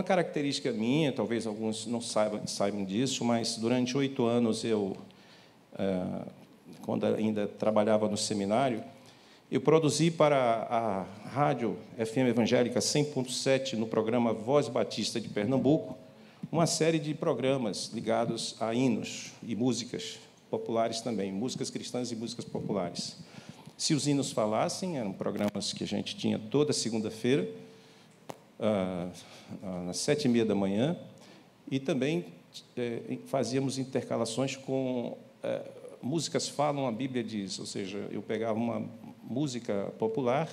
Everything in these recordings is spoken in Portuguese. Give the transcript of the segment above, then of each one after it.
uma característica minha, talvez alguns não saibam disso, mas durante 8 anos quando ainda trabalhava no seminário, eu produzi para a Rádio FM Evangélica 100.7, no programa Voz Batista de Pernambuco, uma série de programas ligados a hinos e músicas populares também, músicas cristãs e músicas populares. Se os hinos falassem, eram programas que a gente tinha toda segunda-feira, às 7h30 da manhã, e também fazíamos intercalações com músicas falam, a Bíblia diz, ou seja, eu pegava uma música popular,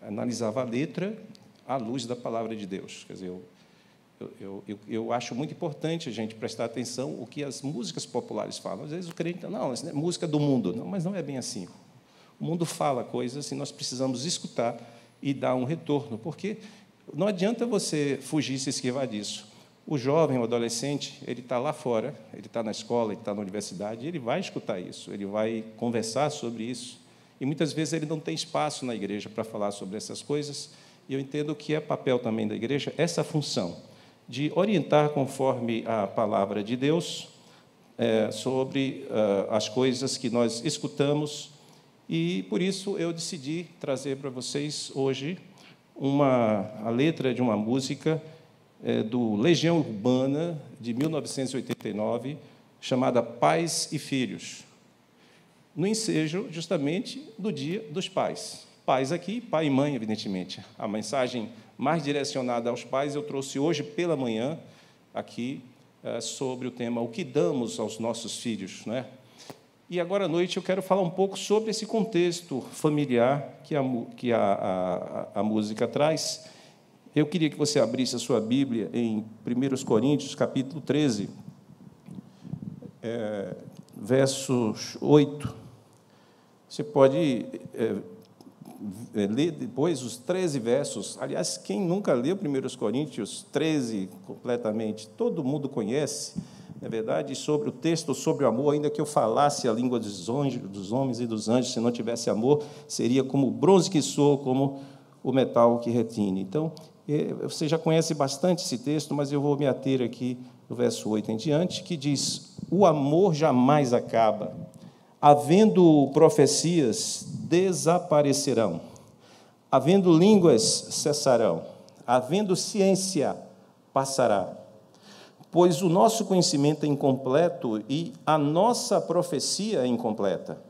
analisava a letra à luz da palavra de Deus. Quer dizer, eu acho muito importante a gente prestar atenção o que as músicas populares falam. Às vezes o crente, não, isso é música do mundo. Não, mas não é bem assim. O mundo fala coisas e nós precisamos escutar e dar um retorno, porque não adianta você fugir, se esquivar disso. O jovem, o adolescente, ele está lá fora, ele está na escola, ele está na universidade, ele vai escutar isso, ele vai conversar sobre isso, e muitas vezes ele não tem espaço na igreja para falar sobre essas coisas, e eu entendo que é papel também da igreja essa função de orientar conforme a palavra de Deus sobre as coisas que nós escutamos, e por isso eu decidi trazer para vocês hoje a letra de uma música do Legião Urbana, de 1989, chamada Pais e Filhos, no ensejo, justamente, do Dia dos Pais. Pais aqui, pai e mãe, evidentemente. A mensagem mais direcionada aos pais eu trouxe hoje pela manhã, aqui, sobre o tema O que damos aos nossos filhos, né? E agora à noite eu quero falar um pouco sobre esse contexto familiar que a música traz. Eu queria que você abrisse a sua Bíblia em 1 Coríntios, capítulo 13, versos 8. Você pode ler depois os 13 versos. Aliás, quem nunca leu 1 Coríntios 13 completamente, todo mundo conhece, na verdade, sobre o texto, sobre o amor, ainda que eu falasse a língua dos homens e dos anjos, se não tivesse amor, seria como o bronze que soa, como o metal que retine. Então, você já conhece bastante esse texto, mas eu vou me ater aqui no verso 8 em diante, que diz: o amor jamais acaba, havendo profecias, desaparecerão, havendo línguas, cessarão, havendo ciência, passará. Pois o nosso conhecimento é incompleto e a nossa profecia é incompleta.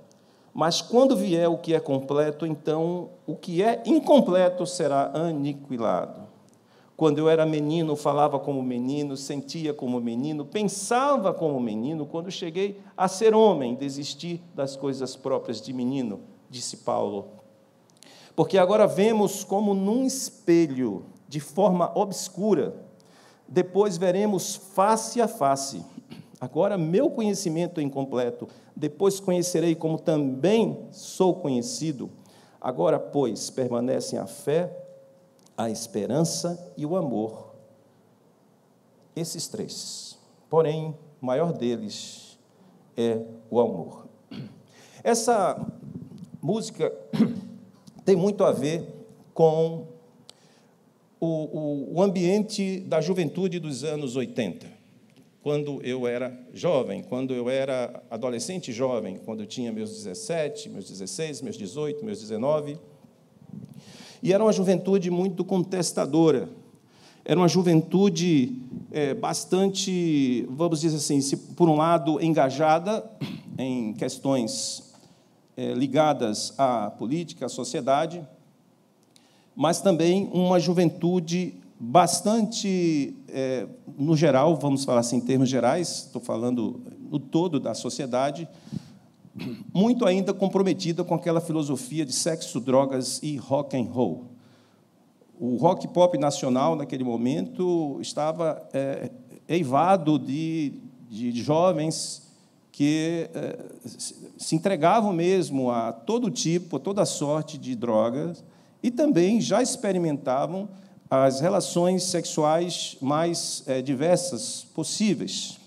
Mas, quando vier o que é completo, então o que é incompleto será aniquilado. Quando eu era menino, falava como menino, sentia como menino, pensava como menino. Quando cheguei a ser homem, desisti das coisas próprias de menino, disse Paulo. Porque agora vemos como num espelho, de forma obscura, depois veremos face a face. Agora meu conhecimento é incompleto, depois conhecerei como também sou conhecido. Agora, pois, permanecem a fé, a esperança e o amor. Esses 3. Porém, o maior deles é o amor. Essa música tem muito a ver com o ambiente da juventude dos anos 80. Quando eu era jovem, quando eu era adolescente jovem, quando eu tinha meus 17, meus 16, meus 18, meus 19. E era uma juventude muito contestadora. Era uma juventude bastante, vamos dizer assim, por um lado, engajada em questões ligadas à política, à sociedade, mas também uma juventude bastante, no geral, vamos falar assim, em termos gerais, estou falando no todo da sociedade, muito ainda comprometida com aquela filosofia de sexo, drogas e rock and roll. O rock pop nacional, naquele momento, estava eivado de jovens que se entregavam mesmo a todo tipo, a toda sorte de drogas, e também já experimentavam as relações sexuais mais diversas possíveis.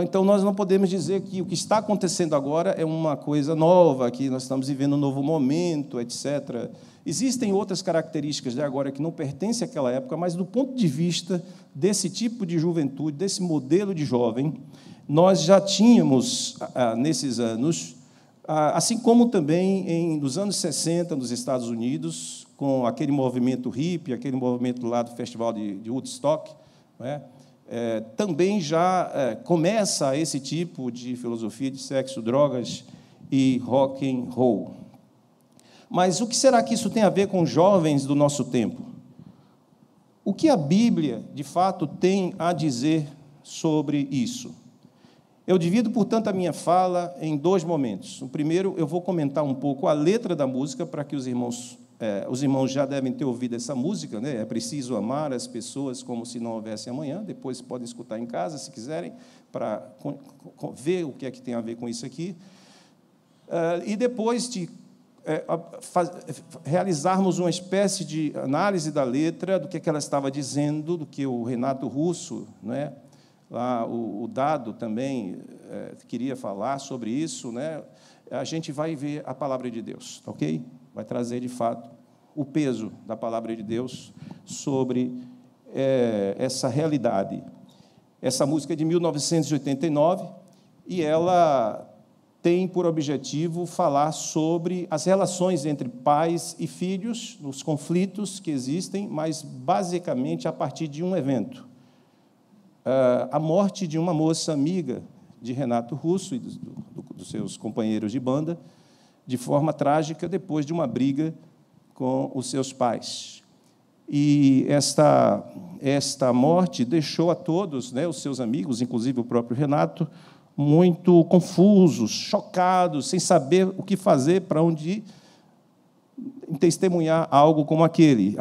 Então, nós não podemos dizer que o que está acontecendo agora é uma coisa nova, que nós estamos vivendo um novo momento, etc. Existem outras características de agora que não pertencem àquela época, mas, do ponto de vista desse tipo de juventude, desse modelo de jovem, nós já tínhamos, nesses anos, assim como também nos anos 60, nos Estados Unidos, com aquele movimento hippie, aquele movimento lá do Festival de Woodstock, não é? Também já começa esse tipo de filosofia de sexo, drogas e rock and roll. Mas o que será que isso tem a ver com os jovens do nosso tempo? O que a Bíblia, de fato, tem a dizer sobre isso? Eu divido, portanto, a minha fala em dois momentos. O primeiro, eu vou comentar um pouco a letra da música, para que os irmãos já devem ter ouvido essa música, né? É preciso amar as pessoas como se não houvesse amanhã. Depois podem escutar em casa, se quiserem, para ver o que é que tem a ver com isso aqui. E depois de realizarmos uma espécie de análise da letra, do que ela estava dizendo, do que o Renato Russo, né? Lá, o Dado também queria falar sobre isso, né? A gente vai ver a palavra de Deus, ok? Vai trazer, de fato, o peso da palavra de Deus sobre essa realidade. Essa música é de 1989 e ela tem por objetivo falar sobre as relações entre pais e filhos, os conflitos que existem, mas, basicamente, a partir de um evento. A morte de uma moça amiga de Renato Russo e dos seus companheiros de banda, de forma trágica, depois de uma briga com os seus pais. E esta morte deixou a todos, né, os seus amigos, inclusive o próprio Renato, muito confusos, chocados, sem saber o que fazer, para onde ir, testemunhar algo como aquele.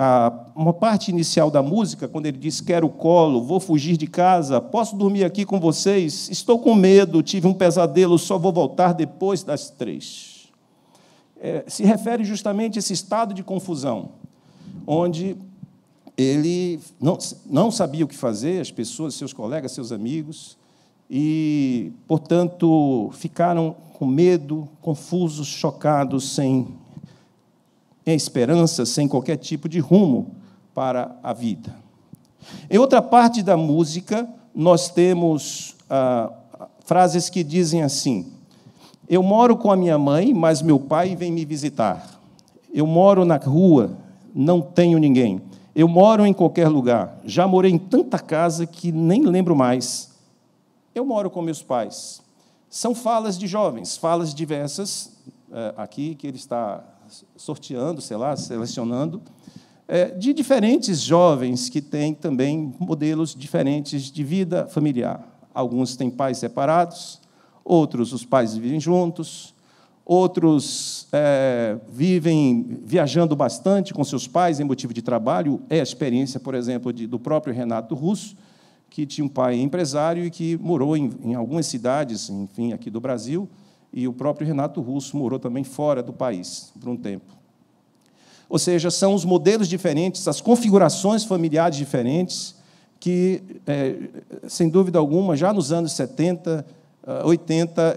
Uma parte inicial da música, quando ele diz: quero colo, vou fugir de casa, posso dormir aqui com vocês, estou com medo, tive um pesadelo, só vou voltar depois das 3. Se refere justamente a esse estado de confusão, onde ele não sabia o que fazer, as pessoas, seus colegas, seus amigos, e, portanto, ficaram com medo, confusos, chocados, sem esperança, sem qualquer tipo de rumo para a vida. Em outra parte da música, nós temos frases que dizem assim: eu moro com a minha mãe, mas meu pai vem me visitar. Eu moro na rua, não tenho ninguém. Eu moro em qualquer lugar. Já morei em tanta casa que nem lembro mais. Eu moro com meus pais. São falas de jovens, falas diversas, aqui que ele está sorteando, sei lá, selecionando, de diferentes jovens que têm também modelos diferentes de vida familiar. Alguns têm pais separados, outros os pais vivem juntos, outros vivem viajando bastante com seus pais em motivo de trabalho. É a experiência, por exemplo, do próprio Renato Russo, que tinha um pai empresário e que morou em algumas cidades, enfim, aqui do Brasil, e o próprio Renato Russo morou também fora do país por um tempo. Ou seja, são os modelos diferentes, as configurações familiares diferentes, que, sem dúvida alguma, já nos anos 70, 80,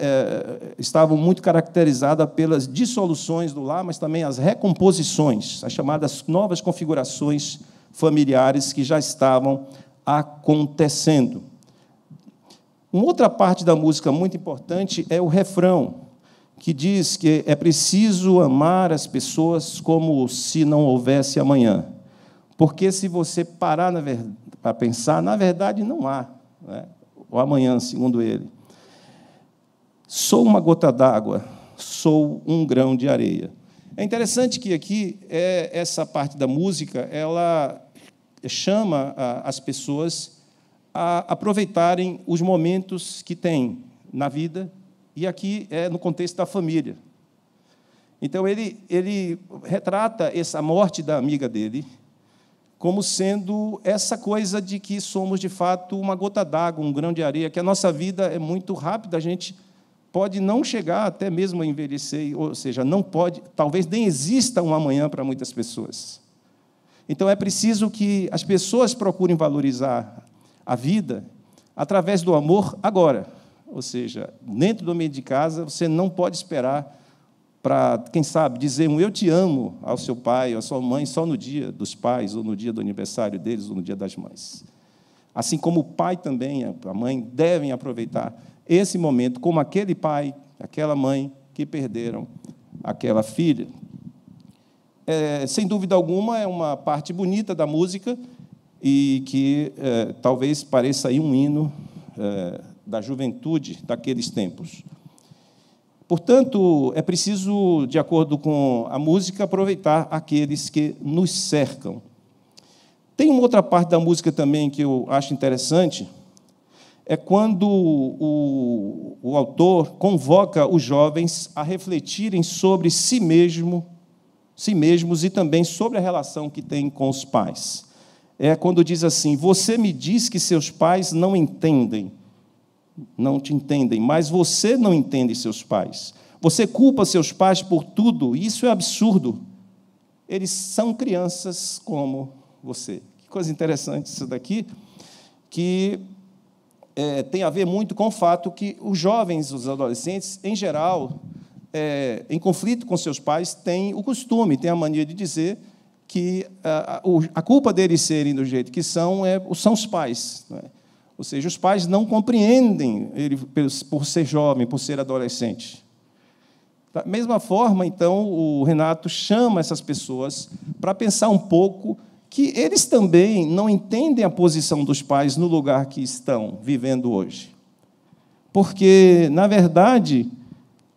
estavam muito caracterizadas pelas dissoluções do lar, mas também as recomposições, as chamadas novas configurações familiares que já estavam acontecendo. Uma outra parte da música muito importante é o refrão, que diz que é preciso amar as pessoas como se não houvesse amanhã. Porque, se você parar para pensar, na verdade, não há, né, o amanhã, segundo ele. Sou uma gota d'água, sou um grão de areia. É interessante que aqui, essa parte da música, ela chama as pessoas a aproveitarem os momentos que têm na vida, e aqui é no contexto da família. Então, ele retrata essa morte da amiga dele como sendo essa coisa de que somos, de fato, uma gota d'água, um grão de areia, que a nossa vida é muito rápida, a gente pode não chegar até mesmo a envelhecer, ou seja, não pode, talvez nem exista um amanhã para muitas pessoas. Então, é preciso que as pessoas procurem valorizar a vida, através do amor agora. Ou seja, dentro do ambiente de casa, você não pode esperar para, quem sabe, dizer um eu te amo ao seu pai ou à sua mãe só no dia dos pais, ou no dia do aniversário deles, ou no dia das mães. Assim como o pai também, a mãe, devem aproveitar esse momento como aquele pai, aquela mãe que perderam aquela filha. Sem dúvida alguma, é uma parte bonita da música e que talvez pareça aí um hino da juventude daqueles tempos. Portanto, é preciso, de acordo com a música, aproveitar aqueles que nos cercam. Tem uma outra parte da música também que eu acho interessante, é quando o autor convoca os jovens a refletirem sobre si mesmos e também sobre a relação que têm com os pais. É quando diz assim: você me diz que seus pais não te entendem, mas você não entende seus pais. Você culpa seus pais por tudo, e isso é absurdo. Eles são crianças como você. Que coisa interessante isso daqui, que tem a ver muito com o fato que os jovens, os adolescentes, em geral, em conflito com seus pais, têm o costume, têm a mania de dizer que a culpa deles serem do jeito que são os pais, não é? Ou seja, os pais não compreendem ele por ser jovem, por ser adolescente. Da mesma forma, então, o Renato chama essas pessoas para pensar um pouco que eles também não entendem a posição dos pais no lugar que estão vivendo hoje. Porque, na verdade,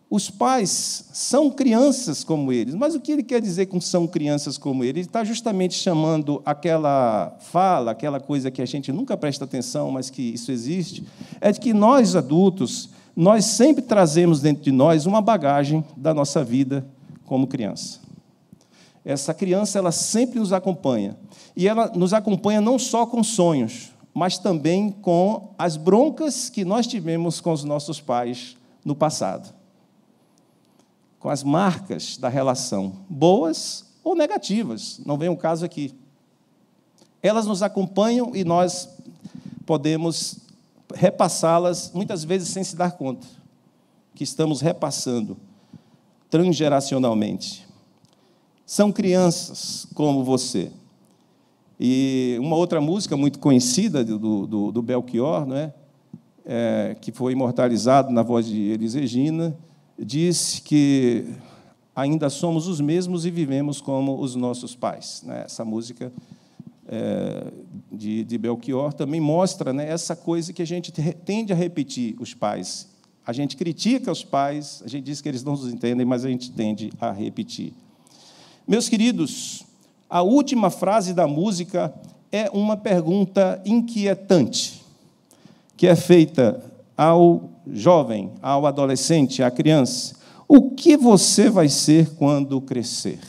os pais são crianças como eles. Mas o que ele quer dizer com são crianças como eles? Ele está justamente chamando aquela fala, aquela coisa que a gente nunca presta atenção, mas que isso existe, é de que nós, adultos, nós sempre trazemos dentro de nós uma bagagem da nossa vida como criança. Essa criança, ela sempre nos acompanha. E ela nos acompanha não só com sonhos, mas também com as broncas que nós tivemos com os nossos pais no passado. Com as marcas da relação, boas ou negativas, não vem o caso aqui. Elas nos acompanham e nós podemos repassá-las, muitas vezes sem se dar conta, que estamos repassando transgeracionalmente. São crianças como você. E uma outra música muito conhecida do Belchior, não é? Que foi imortalizado na voz de Elis Regina, diz que ainda somos os mesmos e vivemos como os nossos pais. Né? Essa música de Belchior também mostra, né, essa coisa que a gente tende a repetir, os pais. A gente critica os pais, a gente diz que eles não nos entendem, mas a gente tende a repetir. Meus queridos, a última frase da música é uma pergunta inquietante, que é feita ao jovem, ao adolescente, à criança: o que você vai ser quando crescer?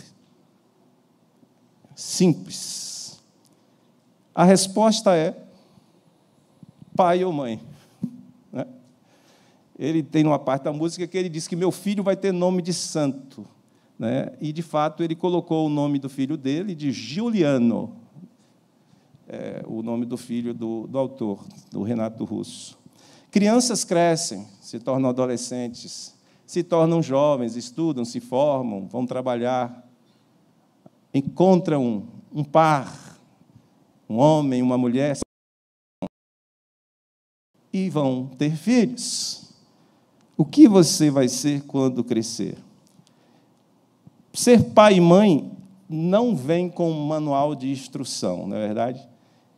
Simples. A resposta é pai ou mãe. Né? Ele tem uma parte da música que ele diz que meu filho vai ter nome de santo. Né? E, de fato, ele colocou o nome do filho dele de Giuliano, o nome do filho do autor, do Renato Russo. Crianças crescem, se tornam adolescentes, se tornam jovens, estudam, se formam, vão trabalhar, encontram um par, um homem, uma mulher, e vão ter filhos. O que você vai ser quando crescer? Ser pai e mãe não vem com um manual de instrução, não é verdade?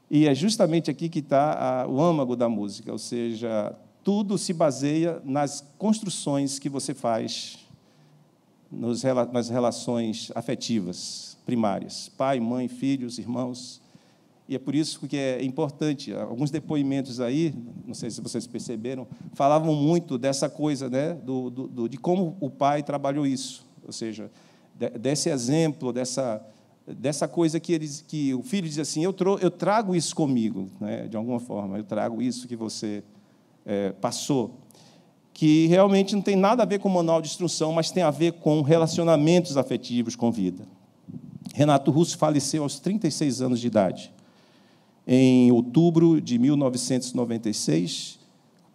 E é justamente aqui que está o âmago da música, ou seja, tudo se baseia nas construções que você faz nas relações afetivas primárias, pai, mãe, filhos, irmãos. E é por isso que é importante. Alguns depoimentos aí, não sei se vocês perceberam, falavam muito dessa coisa, né, de como o pai trabalhou isso, ou seja, desse exemplo, dessa coisa que o filho diz assim: eu trago isso comigo, né, de alguma forma, eu trago isso que você passou, que realmente não tem nada a ver com o manual de instrução, mas tem a ver com relacionamentos afetivos com vida. Renato Russo faleceu aos 36 anos de idade. em outubro de 1996,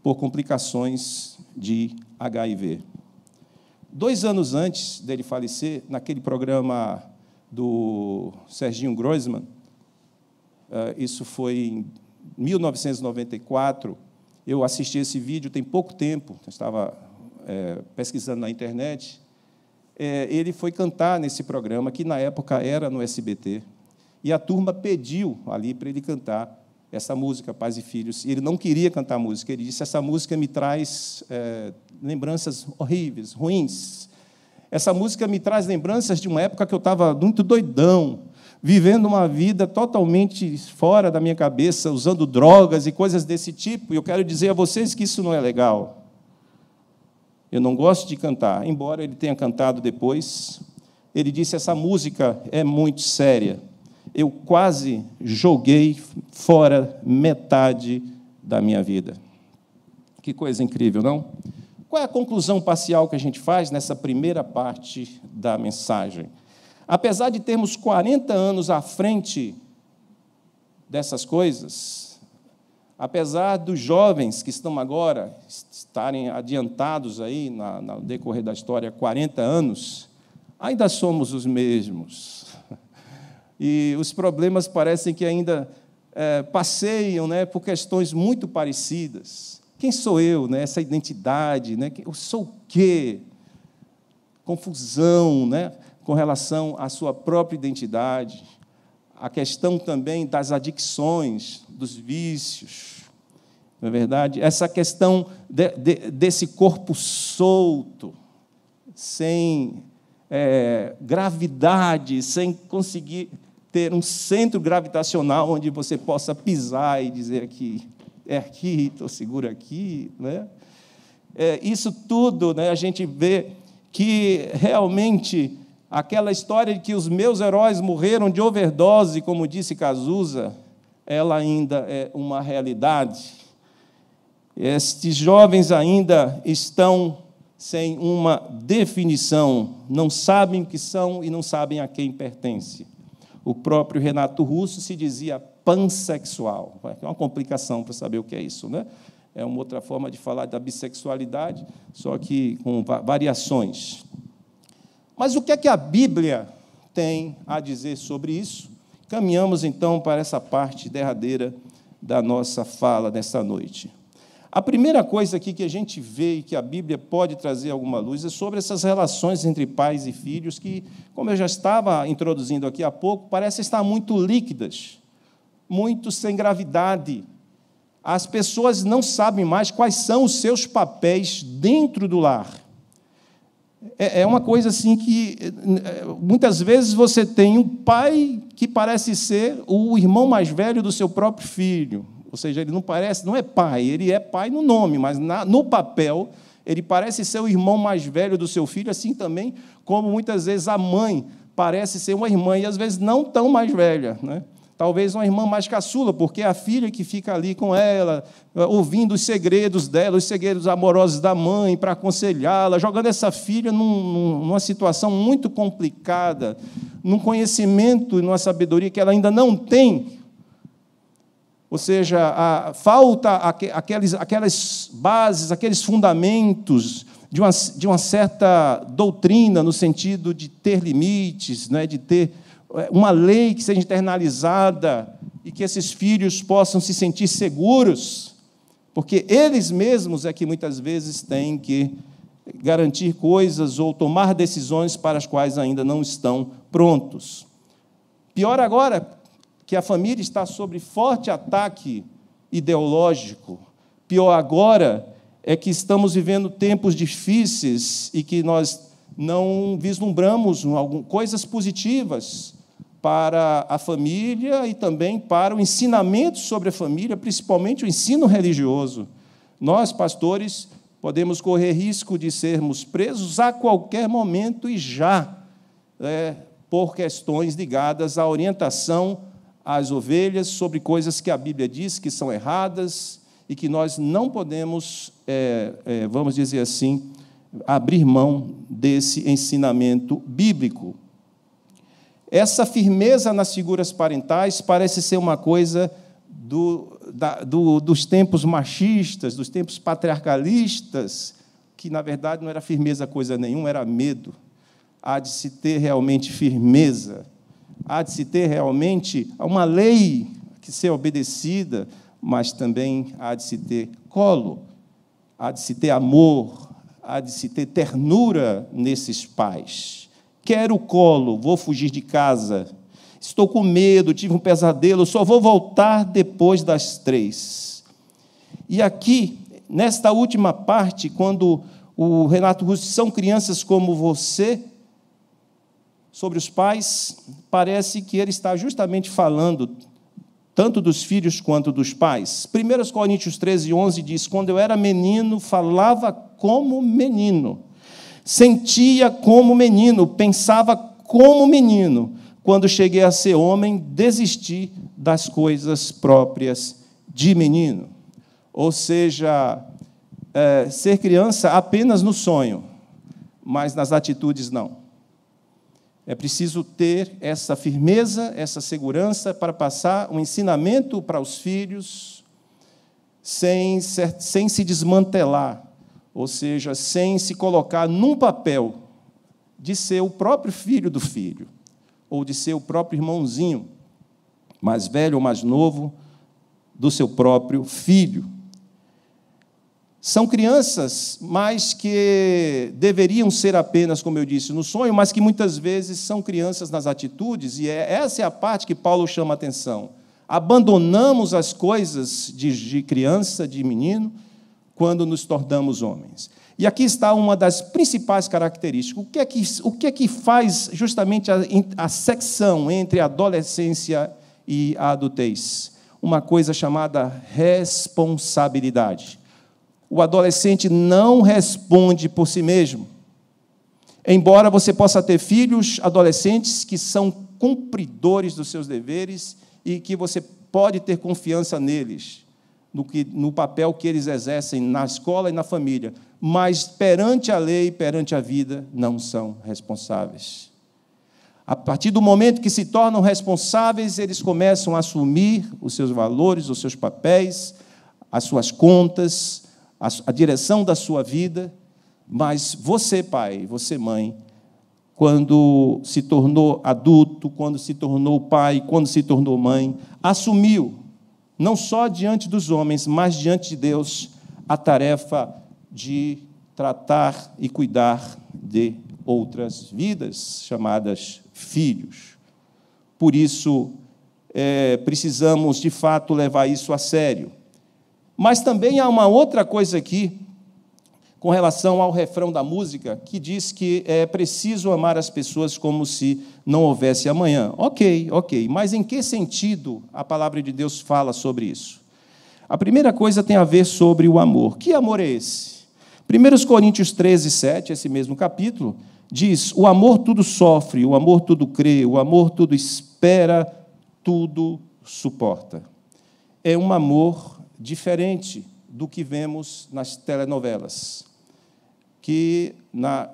por complicações de HIV. 2 anos antes dele falecer, naquele programa do Serginho Groisman, isso foi em 1994, eu assisti esse vídeo tem pouco tempo, eu estava pesquisando na internet. Ele foi cantar nesse programa, que na época era no SBT, e a turma pediu ali para ele cantar essa música, Pais e Filhos, e ele não queria cantar a música, ele disse: essa música me traz lembranças horríveis, ruins. Essa música me traz lembranças de uma época que eu estava muito doidão, vivendo uma vida totalmente fora da minha cabeça, usando drogas e coisas desse tipo, e eu quero dizer a vocês que isso não é legal. Eu não gosto de cantar, embora ele tenha cantado depois. Ele disse: essa música é muito séria. Eu quase joguei fora metade da minha vida. Que coisa incrível, não? Qual é a conclusão parcial que a gente faz nessa primeira parte da mensagem? Apesar de termos 40 anos à frente dessas coisas, apesar dos jovens que estão agora estarem adiantados aí no decorrer da história 40 anos, ainda somos os mesmos. E os problemas parecem que ainda passeiam, né, por questões muito parecidas. Quem sou eu, né? Essa identidade, né? Eu sou o quê? Confusão, né? Com relação à sua própria identidade, a questão também das adicções, dos vícios, não é verdade? Essa questão desse corpo solto, sem gravidade, sem conseguir ter um centro gravitacional onde você possa pisar e dizer que é aqui, estou seguro aqui, né? Isso tudo, né, a gente vê que realmente aquela história de que os meus heróis morreram de overdose, como disse Cazuza, ela ainda é uma realidade. Estes jovens ainda estão sem uma definição, não sabem o que são e não sabem a quem pertence. O próprio Renato Russo se dizia pansexual. É uma complicação para saber o que é isso, né? É uma outra forma de falar da bissexualidade, só que com variações. Mas o que é que a Bíblia tem a dizer sobre isso? Caminhamos, então, para essa parte derradeira da nossa fala nessa noite. A primeira coisa aqui que a gente vê e que a Bíblia pode trazer alguma luz é sobre essas relações entre pais e filhos que, como eu já estava introduzindo aqui há pouco, parecem estar muito líquidas, muito sem gravidade. As pessoas não sabem mais quais são os seus papéis dentro do lar. É uma coisa assim que, muitas vezes, você tem um pai que parece ser o irmão mais velho do seu próprio filho. Ou seja, ele não é pai, ele é pai no nome, mas no papel, ele parece ser o irmão mais velho do seu filho, assim também como, muitas vezes, a mãe parece ser uma irmã, e, às vezes, não tão mais velha, né? Talvez uma irmã mais caçula, porque é a filha que fica ali com ela, ouvindo os segredos dela, os segredos amorosos da mãe, para aconselhá-la, jogando essa filha numa situação muito complicada, num conhecimento e numa sabedoria que ela ainda não tem. Ou seja, falta aquelas bases, aqueles fundamentos de uma certa doutrina, no sentido de ter limites, né, de ter uma lei que seja internalizada e que esses filhos possam se sentir seguros, porque eles mesmos é que muitas vezes têm que garantir coisas ou tomar decisões para as quais ainda não estão prontos. Pior agora, que a família está sob forte ataque ideológico. Pior agora é que estamos vivendo tempos difíceis e que nós não vislumbramos coisas positivas para a família e também para o ensinamento sobre a família, principalmente o ensino religioso. Nós, pastores, podemos correr risco de sermos presos a qualquer momento e já, por questões ligadas à orientação às ovelhas sobre coisas que a Bíblia diz que são erradas e que nós não podemos, vamos dizer assim, abrir mão desse ensinamento bíblico. Essa firmeza nas figuras parentais parece ser uma coisa dos tempos machistas, dos tempos patriarcalistas, que, na verdade, não era firmeza coisa nenhuma, era medo. Há de se ter realmente firmeza, há de se ter realmente uma lei que ser obedecida, mas também há de se ter colo, há de se ter amor, há de se ter ternura nesses pais. Quero colo, vou fugir de casa, estou com medo, tive um pesadelo, só vou voltar depois das 3. E aqui, nesta última parte, quando o Renato Russo, são crianças como você, sobre os pais, parece que ele está justamente falando tanto dos filhos quanto dos pais. 1 Coríntios 13:11 diz: quando eu era menino, falava como menino, sentia como menino, pensava como menino. Quando cheguei a ser homem, desisti das coisas próprias de menino. Ou seja, ser criança apenas no sonho, mas nas atitudes não. É preciso ter essa firmeza, essa segurança para passar um ensinamento para os filhos sem se desmantelar, ou seja, sem se colocar num papel de ser o próprio filho do filho, ou de ser o próprio irmãozinho, mais velho ou mais novo, do seu próprio filho. São crianças, mas que deveriam ser apenas, como eu disse, no sonho, mas que muitas vezes são crianças nas atitudes, e essa é a parte que Paulo chama a atenção. Abandonamos as coisas de criança, de menino, quando nos tornamos homens. E aqui está uma das principais características. O que é que faz justamente a secção entre a adolescência e a adultez? Uma coisa chamada responsabilidade. O adolescente não responde por si mesmo. Embora você possa ter filhos adolescentes que são cumpridores dos seus deveres e que você pode ter confiança neles, no papel que eles exercem na escola e na família, mas perante a lei, perante a vida, não são responsáveis. A partir do momento que se tornam responsáveis, eles começam a assumir os seus valores, os seus papéis, as suas contas, a direção da sua vida, mas você, pai, você, mãe, quando se tornou adulto, quando se tornou pai, quando se tornou mãe, assumiu, não só diante dos homens, mas diante de Deus, a tarefa de tratar e cuidar de outras vidas, chamadas filhos. Por isso, precisamos, de fato, levar isso a sério. Mas também há uma outra coisa aqui, com relação ao refrão da música, que diz que é preciso amar as pessoas como se não houvesse amanhã. Ok, mas em que sentido a palavra de Deus fala sobre isso? A primeira coisa tem a ver sobre o amor. Que amor é esse? 1 Coríntios 13:7, esse mesmo capítulo, diz: o amor tudo sofre, o amor tudo crê, o amor tudo espera, tudo suporta. É um amor diferente do que vemos nas telenovelas, que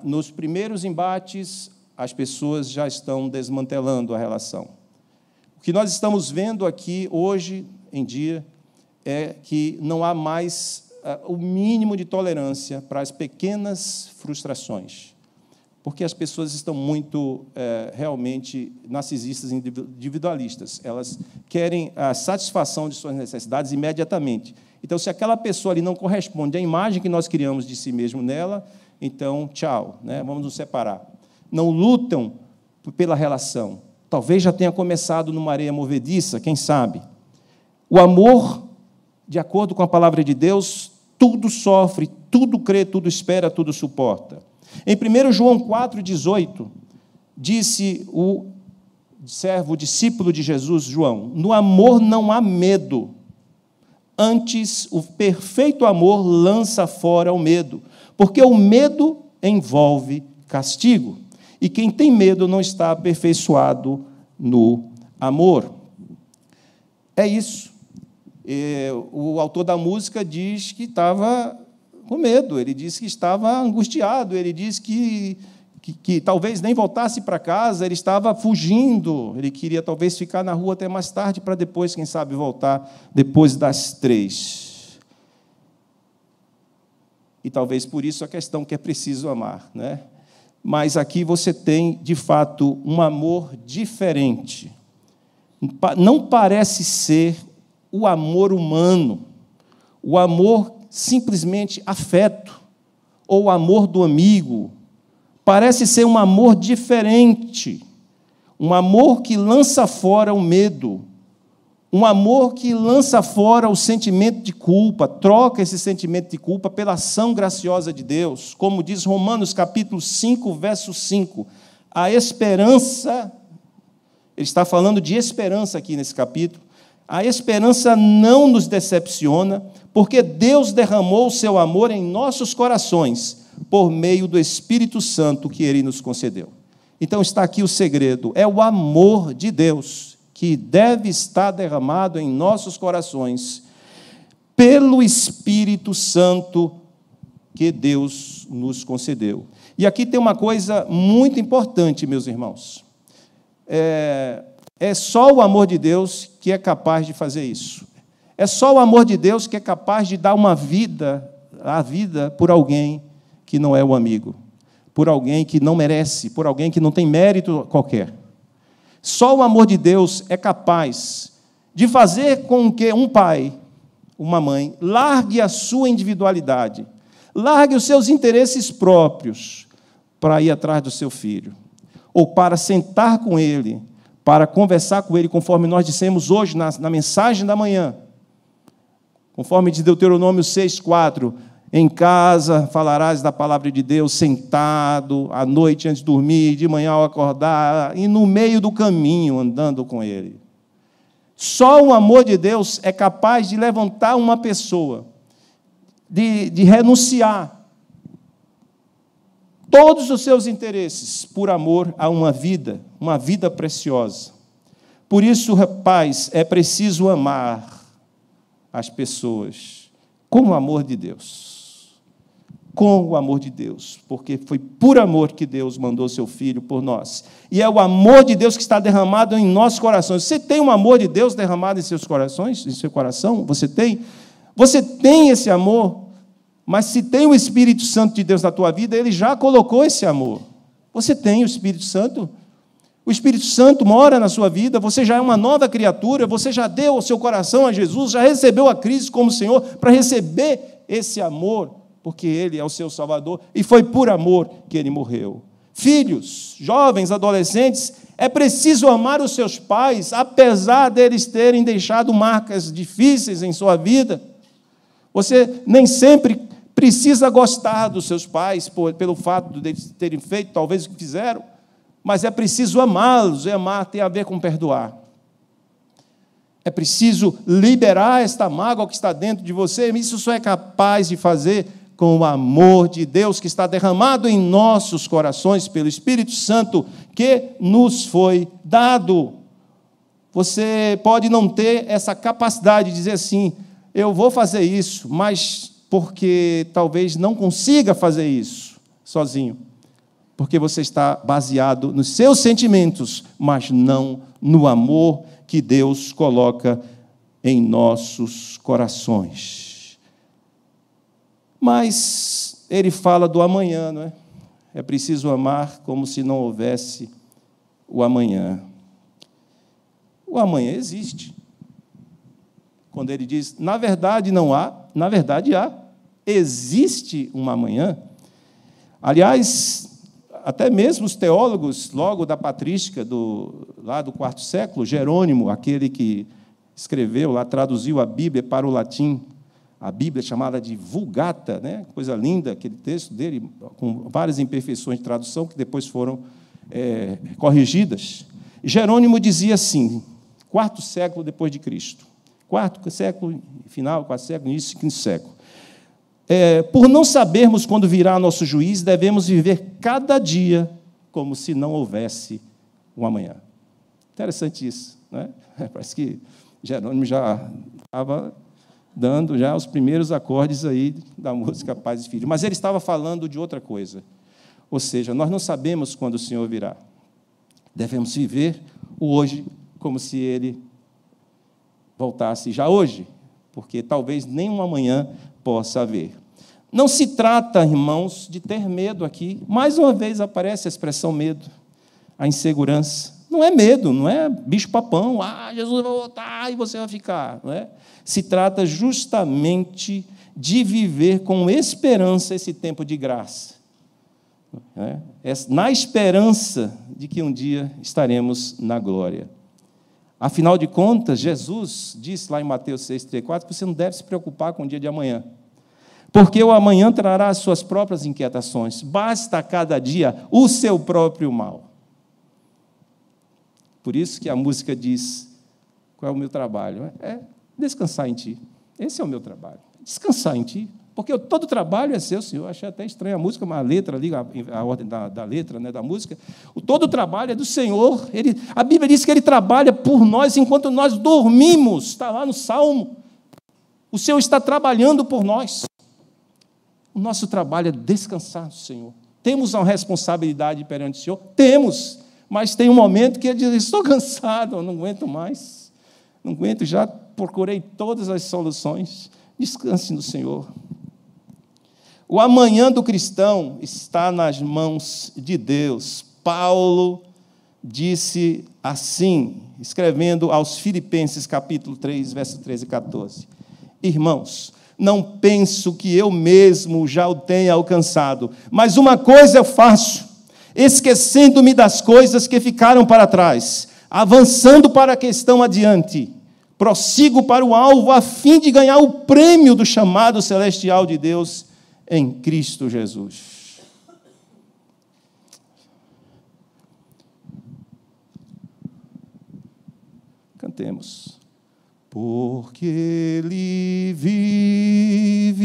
nos primeiros embates as pessoas já estão desmantelando a relação. O que nós estamos vendo aqui hoje em dia é que não há mais o mínimo de tolerância para as pequenas frustrações, porque as pessoas estão muito, realmente, narcisistas e individualistas. Elas querem a satisfação de suas necessidades imediatamente. Então, se aquela pessoa ali não corresponde à imagem que nós criamos de si mesmo nela, então, tchau, né? Vamos nos separar. Não lutam pela relação. Talvez já tenha começado numa areia movediça, quem sabe? O amor, de acordo com a palavra de Deus, tudo sofre, tudo crê, tudo espera, tudo suporta. Em 1 João 4,18, disse o servo, o discípulo de Jesus, João: no amor não há medo, antes o perfeito amor lança fora o medo, porque o medo envolve castigo, e quem tem medo não está aperfeiçoado no amor. É isso. O autor da música diz que estava com medo, ele disse que estava angustiado, ele disse que que talvez nem voltasse para casa, ele estava fugindo, ele queria talvez ficar na rua até mais tarde, para depois, quem sabe, voltar depois das 3. E talvez por isso a questão que é preciso amar, né? Mas aqui você tem, de fato, um amor diferente. Não parece ser o amor humano, o amor simplesmente afeto, ou o amor do amigo. Parece ser um amor diferente, um amor que lança fora o medo, um amor que lança fora o sentimento de culpa, troca esse sentimento de culpa pela ação graciosa de Deus. Como diz Romanos, capítulo 5, verso 5, a esperança, ele está falando de esperança aqui nesse capítulo, a esperança não nos decepciona, porque Deus derramou o seu amor em nossos corações, por meio do Espírito Santo que Ele nos concedeu. Então está aqui o segredo, é o amor de Deus que deve estar derramado em nossos corações pelo Espírito Santo que Deus nos concedeu. E aqui tem uma coisa muito importante, meus irmãos. É só o amor de Deus que é capaz de fazer isso. É só o amor de Deus que é capaz de dar a vida por alguém que não é o amigo, por alguém que não merece, por alguém que não tem mérito qualquer. Só o amor de Deus é capaz de fazer com que um pai, uma mãe, largue a sua individualidade, largue os seus interesses próprios para ir atrás do seu filho, ou para sentar com ele, para conversar com ele, conforme nós dissemos hoje na mensagem da manhã, conforme de Deuteronômio 6,4, em casa falarás da palavra de Deus, sentado, à noite antes de dormir, de manhã ao acordar, e no meio do caminho, andando com ele. Só o amor de Deus é capaz de levantar uma pessoa, de renunciar todos os seus interesses por amor a uma vida preciosa. Por isso, rapaz, é preciso amar as pessoas com o amor de Deus. Com o amor de Deus, porque foi por amor que Deus mandou seu Filho por nós. E é o amor de Deus que está derramado em nossos corações. Você tem um amor de Deus derramado em seus corações, em seu coração? Você tem? Você tem esse amor, mas se tem o Espírito Santo de Deus na tua vida, Ele já colocou esse amor. Você tem o Espírito Santo? O Espírito Santo mora na sua vida, você já é uma nova criatura, você já deu o seu coração a Jesus, já recebeu a Cristo como Senhor para receber esse amor, porque Ele é o seu Salvador, e foi por amor que Ele morreu. Filhos, jovens, adolescentes, é preciso amar os seus pais, apesar deles terem deixado marcas difíceis em sua vida. Você nem sempre precisa gostar dos seus pais, pelo fato de eles terem feito talvez o que fizeram, mas é preciso amá-los, e amar tem a ver com perdoar. É preciso liberar esta mágoa que está dentro de você, e isso só é capaz de fazer com o amor de Deus que está derramado em nossos corações pelo Espírito Santo que nos foi dado. Você pode não ter essa capacidade de dizer assim, eu vou fazer isso, mas porque talvez não consiga fazer isso sozinho, porque você está baseado nos seus sentimentos, mas não no amor que Deus coloca em nossos corações. Mas ele fala do amanhã, não é? É preciso amar como se não houvesse o amanhã. O amanhã existe. Quando ele diz, na verdade não há, na verdade há. Existe um amanhã. Aliás, até mesmo os teólogos, logo da patrística, lá do IV século, Jerônimo, aquele que escreveu, lá traduziu a Bíblia para o latim, a Bíblia chamada de Vulgata, né? Coisa linda, aquele texto dele, com várias imperfeições de tradução, que depois foram corrigidas. Jerônimo dizia assim, IV século depois de Cristo, IV século, final, IV século, início do V século. Por não sabermos quando virá nosso juiz, devemos viver cada dia como se não houvesse um amanhã. Interessante isso, né? Parece que Jerônimo já estava dando já os primeiros acordes aí da música Pais e Filhos. Mas ele estava falando de outra coisa. Ou seja, nós não sabemos quando o Senhor virá. Devemos viver o hoje como se Ele voltasse já hoje, porque talvez nem um amanhã possa haver. Não se trata, irmãos, de ter medo aqui. Mais uma vez aparece a expressão medo, a insegurança. Não é medo, não é bicho-papão, Jesus vai voltar e você vai ficar. Não é? Se trata justamente de viver com esperança esse tempo de graça. Na esperança de que um dia estaremos na glória. Afinal de contas, Jesus disse lá em Mateus 6,34, que você não deve se preocupar com o dia de amanhã, porque o amanhã trará as suas próprias inquietações, basta a cada dia o seu próprio mal. Por isso que a música diz, qual é o meu trabalho? É descansar em Ti. Esse é o meu trabalho, descansar em Ti. Porque todo trabalho é seu, Senhor. Eu achei até estranha a música, mas a letra ali, a ordem da letra, né, da música. Todo o trabalho é do Senhor. A Bíblia diz que Ele trabalha por nós enquanto nós dormimos. Está lá no Salmo. O Senhor está trabalhando por nós. O nosso trabalho é descansar no Senhor. Temos uma responsabilidade perante o Senhor? Temos. Mas tem um momento que Ele diz, estou cansado, eu não aguento mais. Não aguento, já procurei todas as soluções. Descanse no Senhor. O amanhã do cristão está nas mãos de Deus. Paulo disse assim, escrevendo aos Filipenses, capítulo 3, verso 13 e 14. Irmãos, não penso que eu mesmo já o tenha alcançado, mas uma coisa eu faço, esquecendo-me das coisas que ficaram para trás, avançando para a que estão adiante, prossigo para o alvo a fim de ganhar o prêmio do chamado celestial de Deus em Cristo Jesus. Cantemos. Porque Ele vive,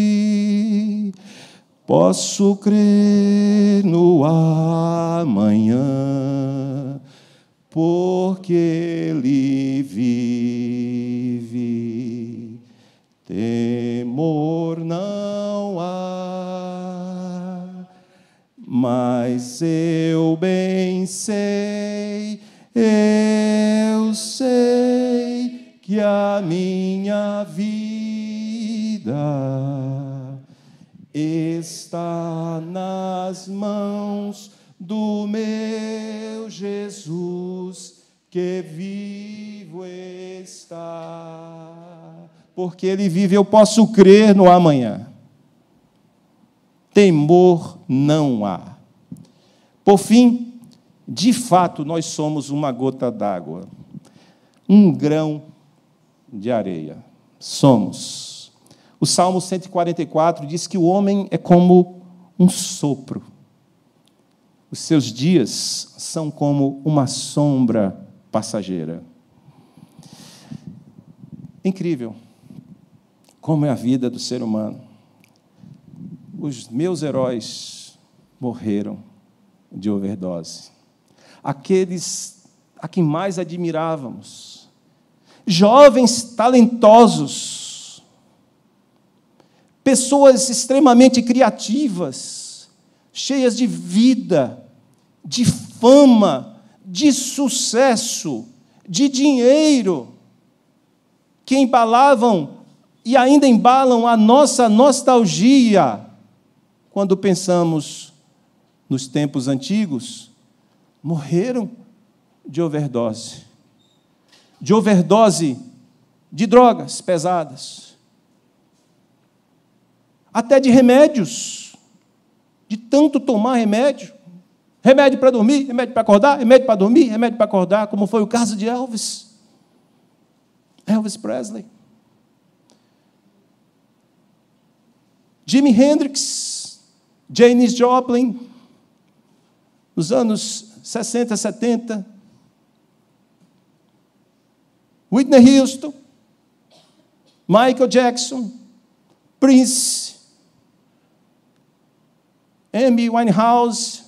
posso crer no amanhã. Porque Ele vive, temor não há, mas eu bem sei, que a minha vida está nas mãos do meu Jesus, que vivo está. Porque Ele vive, eu posso crer no amanhã. Temor não há. Por fim, de fato, nós somos uma gota d'água, um grão de areia. Somos. O Salmo 144 diz que o homem é como um sopro. Os seus dias são como uma sombra passageira. Incrível como é a vida do ser humano. Os meus heróis morreram de overdose. Aqueles a quem mais admirávamos. Jovens talentosos. Pessoas extremamente criativas, cheias de vida, de fama, de sucesso, de dinheiro, que embalavam e ainda embalam a nossa nostalgia quando pensamos nos tempos antigos, morreram de overdose. De overdose de drogas pesadas. Até de remédios. De tanto tomar remédio. Remédio para dormir, remédio para acordar, remédio para dormir, remédio para acordar, como foi o caso de Elvis. Elvis Presley. Jimi Hendrix, Janis Joplin, nos anos 60, 70, Whitney Houston, Michael Jackson, Prince, Amy Winehouse,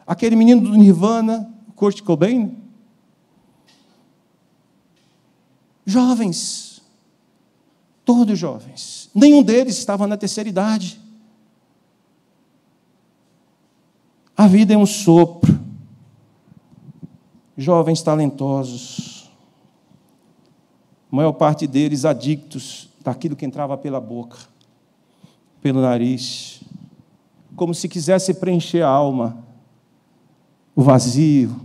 aquele menino do Nirvana, Kurt Cobain, jovens, Todos jovens. Nenhum deles estava na terceira idade. A vida é um sopro. Jovens talentosos. A maior parte deles adictos daquilo que entrava pela boca, pelo nariz, como se quisesse preencher a alma, o vazio,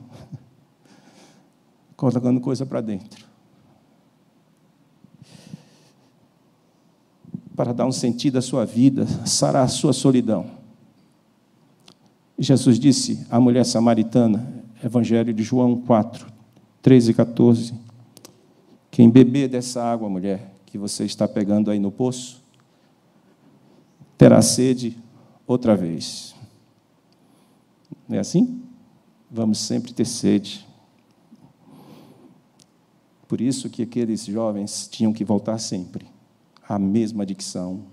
colocando coisa para dentro. Para dar um sentido à sua vida, sarar a sua solidão. Jesus disse à mulher samaritana, Evangelho de João 4, 13 e 14, quem beber dessa água, mulher, que você está pegando aí no poço, terá sede outra vez. Não é assim? Vamos sempre ter sede. Por isso que aqueles jovens tinham que voltar sempre à mesma adicção,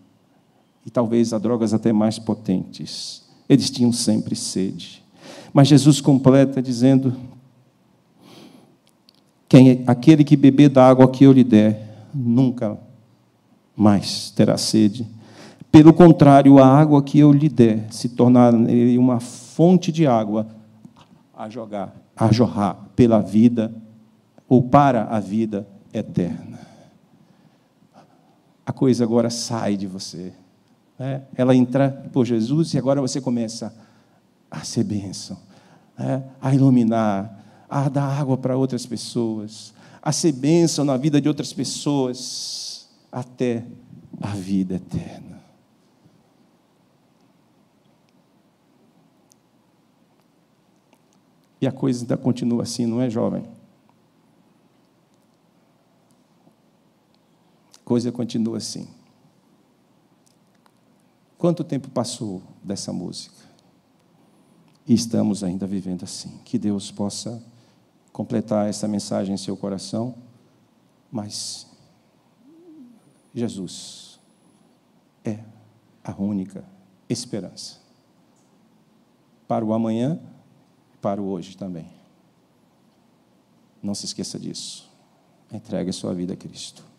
e talvez a drogas até mais potentes. Eles tinham sempre sede. Mas Jesus completa dizendo, aquele que beber da água que eu lhe der, nunca mais terá sede. Pelo contrário, a água que eu lhe der se tornará uma fonte de água a jorrar pela vida, ou para a vida eterna. A coisa agora sai de você. Né? Ela entra por Jesus e agora você começa a ser bênção, né? A iluminar, a dar água para outras pessoas, a ser bênção na vida de outras pessoas, até a vida eterna. E a coisa ainda continua assim, não é, jovem? A coisa continua assim. Quanto tempo passou dessa música? E estamos ainda vivendo assim. Que Deus possa completar essa mensagem em seu coração, mas Jesus é a única esperança para o amanhã e para o hoje também. Não se esqueça disso. Entregue a sua vida a Cristo.